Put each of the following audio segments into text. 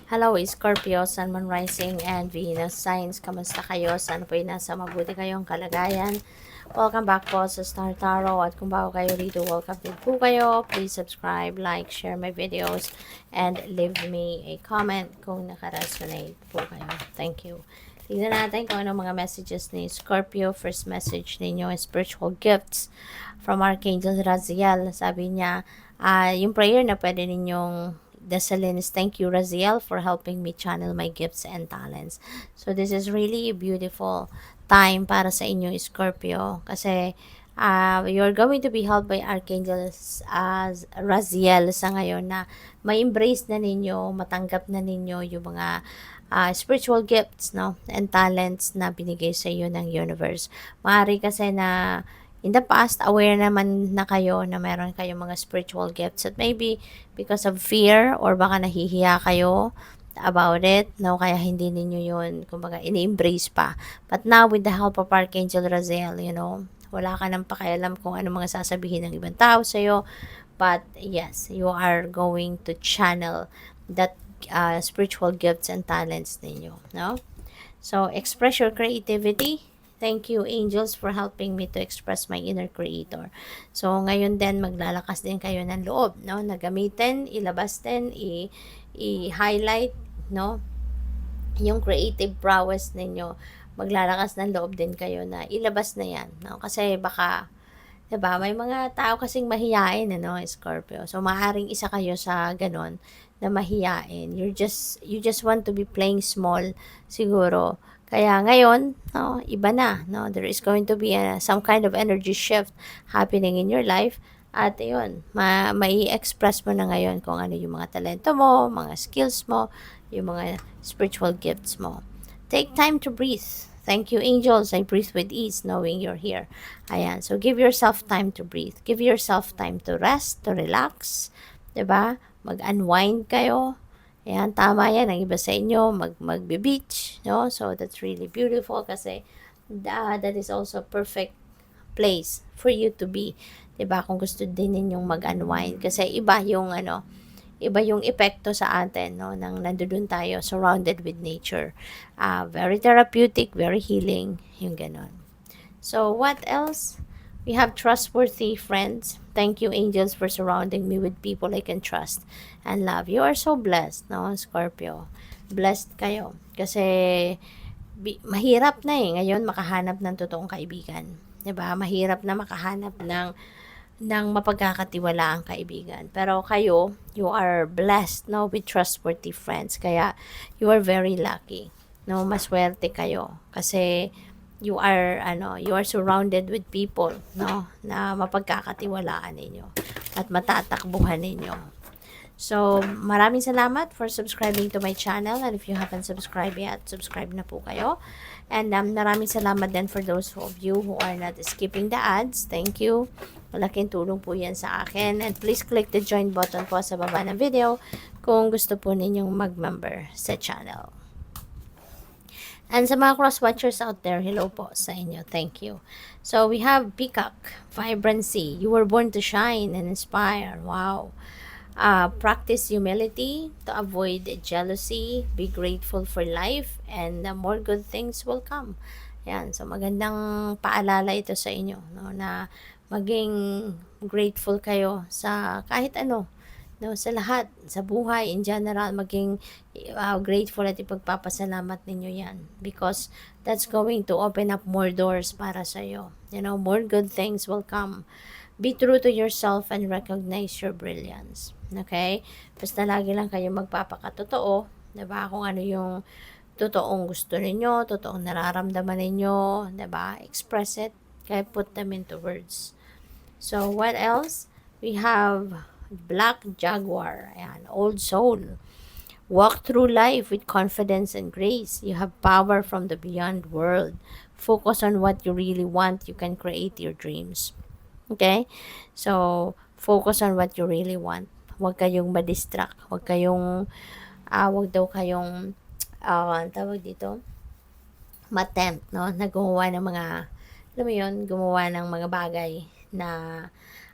Hello, Scorpio, Sun, Moon, Rising, and Venus Signs. Kamusta kayo? Sana po ay nasa mabuti kayong kalagayan. Welcome back po sa Star Tarot. At kung bago kayo dito, welcome din po kayo. Please subscribe, like, share my videos, and leave me a comment kung nakaresonate po kayo. Thank you. Tignan natin kung anong mga messages ni Scorpio. First message ninyo is spiritual gifts from Archangel Raziel. Sabi niya, yung prayer na pwede ninyong dasalin is, thank you, Raziel, for helping me channel my gifts and talents. So, this is really a beautiful time para sa inyo, Scorpio. Kasi, you're going to be helped by Archangel Raziel sa ngayon na ma-embrace na ninyo, matanggap na ninyo yung mga spiritual gifts, no, and talents na binigay sa iyo ng universe. Maaari kasi na in the past, aware naman na kayo na meron kayong mga spiritual gifts at maybe because of fear or baka nahihiya kayo about it, no, kaya hindi ninyo yun, kumbaga, ini-embrace pa. But now, with the help of Archangel Raziel, wala ka nang pakialam kung ano mga sasabihin ng ibang tao sa'yo, but yes, you are going to channel that spiritual gifts and talents ninyo, no? So, express your creativity. Thank you, angels, for helping me to express my inner creator. So, ngayon din, maglalakas din kayo ng loob, no? Na gamitin, ilabas din, i-highlight, no? Yung creative prowess ninyo. Maglalakas ng loob din kayo na ilabas na yan, no? Kasi baka, 'di ba, may mga tao kasing mahiyain, ano, Scorpio. So, maaaring isa kayo sa ganon na mahiyain. You just want to be playing small, siguro. Kaya ngayon, no, iba na, no? There is going to be some kind of energy shift happening in your life. At yun, mai-express mo na ngayon kung ano yung mga talento mo, mga skills mo, yung mga spiritual gifts mo. Take time to breathe. Thank you, angels. I breathe with ease knowing you're here. Ayan. So, give yourself time to breathe. Give yourself time to rest, to relax. 'Di ba? Mag-unwind kayo. Ayan, tama yan. Ang iba sa inyo, mag-beach. No? So, that's really beautiful kasi that is also perfect place for you to be. 'Di ba? Kung gusto din ninyong mag-unwind. Kasi iba yung epekto sa atin, no, nang nandoon tayo surrounded with nature. Very therapeutic, very healing, yung ganon. So, what else? We have trustworthy friends. Thank you, angels, for surrounding me with people I can trust and love. You are so blessed, no, Scorpio. Blessed kayo. Kasi, mahirap na ngayon makahanap ng totoong kaibigan. 'Di ba? Mahirap na makahanap ng mapagkakatiwalaang kaibigan. Pero kayo, you are blessed, no, with trustworthy friends. Kaya, you are very lucky. No, maswerte kayo. Kasi, you are surrounded with people, no, na mapagkakatiwalaan ninyo at matatakbuhan ninyo. So, maraming salamat for subscribing to my channel. And if you haven't subscribed yet, subscribe na po kayo. And maraming salamat din for those of you who are not skipping the ads. Thank you. Malaking tulong po yan sa akin. And please click the join button po sa baba ng video kung gusto po ninyong mag-member sa channel. And sa mga cross-watchers out there, hello po sa inyo. Thank you. So, we have Peacock, Vibrancy. You were born to shine and inspire. Wow. Practice humility to avoid jealousy, be grateful for life, and more good things will come. Yan, so magandang paalala ito sa inyo, no, na maging grateful kayo sa kahit ano, no, sa lahat, sa buhay in general, maging grateful at ipagpapasalamat ninyo yan because that's going to open up more doors para sa iyo. More good things will come. Be true to yourself and recognize your brilliance. Okay? Basta lagi lang kayo magpapakatotoo, 'di ba? Kung ano yung totoong gusto ninyo, totoong nararamdaman ninyo, 'di ba? Express it, kaya put them into words. So, what else? We have Black Jaguar, ayan, Old Soul. Walk through life with confidence and grace. You have power from the beyond world. Focus on what you really want. You can create your dreams. Okay? So, focus on what you really want. Huwag kayong ma-distract. Huwag daw kayong, tawag dito, matempt, no? Na gumawa ng mga, alam mo yun, gumawa ng mga bagay na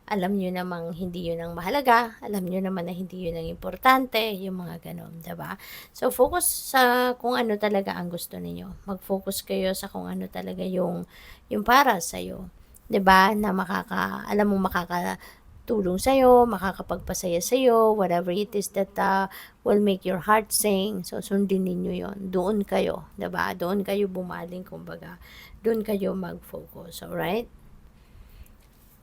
alam nyo namang hindi yun ang mahalaga, alam nyo naman na hindi yun ang importante, yung mga ganon, diba? So, focus sa kung ano talaga ang gusto ninyo. Mag-focus kayo sa kung ano talaga yung para sa'yo. Diba? Na alam mo makakatulong sa'yo, makakapagpasaya sa'yo, whatever it is that will make your heart sing. So, sundin ninyo yon. Doon kayo, diba? Doon kayo bumaling, kumbaga. Doon kayo mag-focus, alright?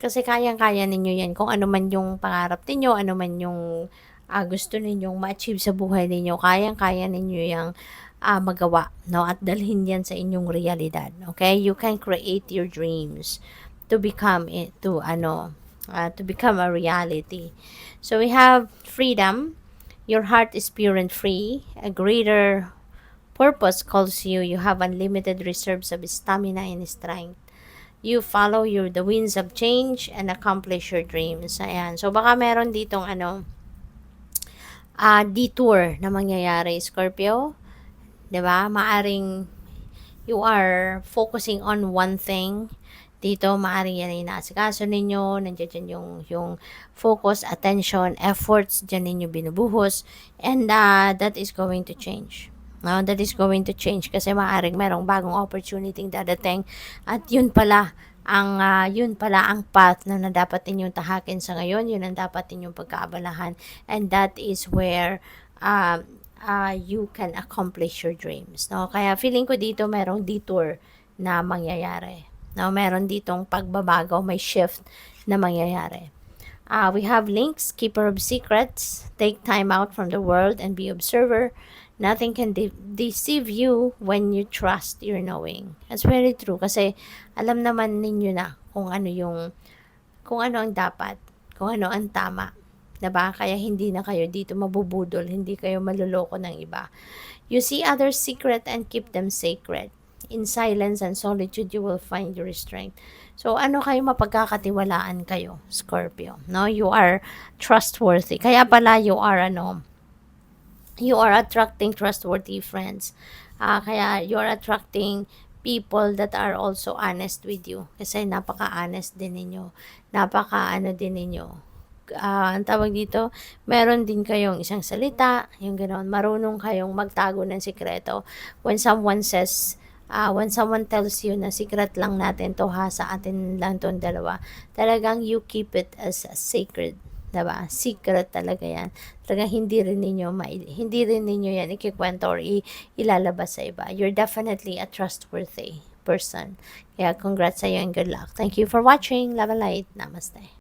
Kasi kayang-kaya ninyo yan. Kung ano man yung pangarap ninyo, ano man yung gusto ninyong ma-achieve sa buhay ninyo, kayang-kaya ninyo yung magawa, no? At dalhin yan sa inyong realidad, okay? You can create your dreams to become it, to become a reality. So we have freedom. Your heart is pure and free. A greater purpose calls you. You have unlimited reserves of stamina and strength. You follow the winds of change and accomplish your dreams. Ayan. So, baka meron ditong detour na mangyayari, Scorpio. 'Di ba? Maaring you are focusing on one thing. Dito, maaring yan ay inaasikaso ninyo. Nandiyan yung focus, attention, efforts, dyan ninyo binubuhos. And that is going to change. No, that is going to change kasi maaring merong bagong opportunity dadating at yun pala ang path na dapat ninyong tahakin sa ngayon, yun ang dapat ninyong pagkaabalahan, and that is where you can accomplish your dreams, no? Kaya feeling ko dito merong detour na mangyayari, no? Meron ditong pagbabago, may shift na mangyayari. We have links, keeper of secrets, take time out from the world and be observer. Nothing can deceive you when you trust your knowing. That's very true kasi alam naman ninyo na kung ano ang dapat, kung ano ang tama. Diba? Kaya hindi na kayo dito mabubudol, hindi kayo maluloko ng iba. You see others' secret and keep them sacred. In silence and solitude, you will find your strength. So, kayo mapagkakatiwalaan kayo, Scorpio. No? You are trustworthy. Kaya pala you are attracting trustworthy friends. Kaya you are attracting people that are also honest with you. Kasi napaka-honest din ninyo. Napaka-ano din ninyo. Ang tawag dito, meron din kayong isang salita, yung gano'n. Marunong kayong magtago ng sikreto. When someone tells you na secret lang natin to ha, sa atin lang tong dalawa, talagang you keep it as a sacred. Diba? Secret talaga yan. Talagang hindi rin ninyo yan ikikwento or ilalabas sa iba. You're definitely a trustworthy person. Kaya congrats sa iyo and good luck. Thank you for watching. Love and light. Namaste.